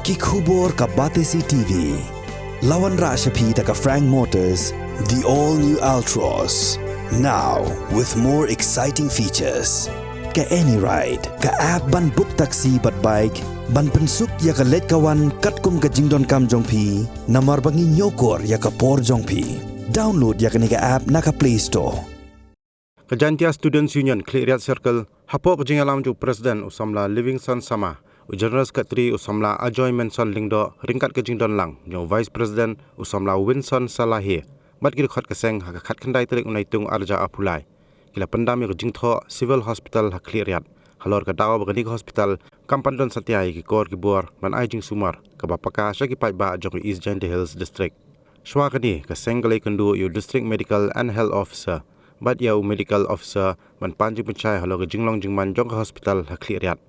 Kikubor ka Batesi TV. Lawan Rashapi taka Frank Motors, the all-new Altros. Now, with more exciting features. Ka any ride, ka app ban book taxi bat bike, ban pensuk ya ka let kawan katkum ka jingdon kam jongpi, namar bangi nyokor ya ka por jongpi. Download ya ka nika app naka Play Store. Kajantia Students Union Khliehriat Circle hapok jingalam ju Presiden usamla Livingston sama General Secretary usamla Ajoy Menson Lingdo ringkat ke jingdon lang jo Vice President usamla Winson Salahi mat kil khat keseng ha khat khandai trik unai tung arja apulai kila pendam yo jingtho Civil Hospital ha Khliehriat halor ka daw bagani hospital kampandon satyai ki kor ki bor man ai Jingsumar ka bapaka shaki pai ba jo East Giant Hills District shwakani ka sengalai kandu yo District Medical and Health Officer bat yau medical officer man panji pencai halo ke jinglong jingman jong ke hospital ha Khliehriat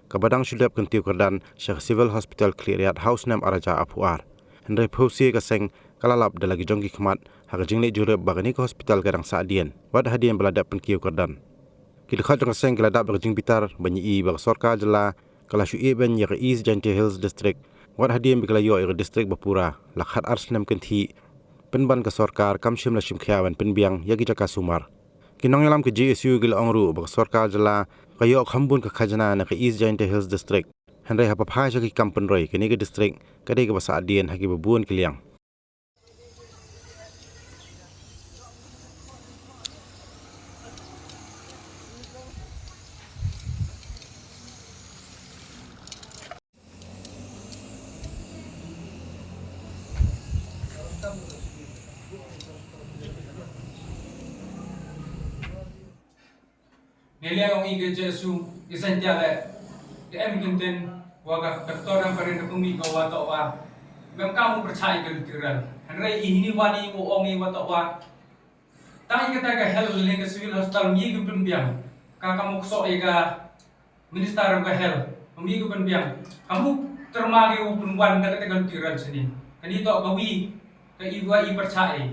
kabadang sudap kentiu kerdan syekh civil hospital Khliehriat house name araja apuar hendai phosi ka seng kalalap dalagi jongki khmat ha ke jingle jurep bagani ke hospital kadang saadien wat hadien beladap penkiu kerdan kil khat jong seng keladap bag jing bitar banyi i bag sorka jela kala shu e ben ya ke East Giant Hills District wat hadien bikala yo ke district Bapura lakhat arsnem kenti penban ke sorkar kamshim la shimkhiawan pen Biang yagi jaka sumar kinong yalam ke GSU gil ongru bag sorkar jala kayo khambun ka khajana na ke East Giant Hills District handai hapa phai jaki kampen roi ke ni ke district kade ke basa adien haki babuan kiliang Neliang orang ingin jesu isan jalan, dia mungkin waga doktor yang pada pembi bawa tawa, memang kamu percaya kelitiran. Henry ini wani orang ini tawa, tapi kita ke health link ke civil hospital minggu penbiang, kamu sok ega minister ke health minggu penbiang, kamu termagi penwan kata kelitiran sini, kan itu kawi ke ibu percaya.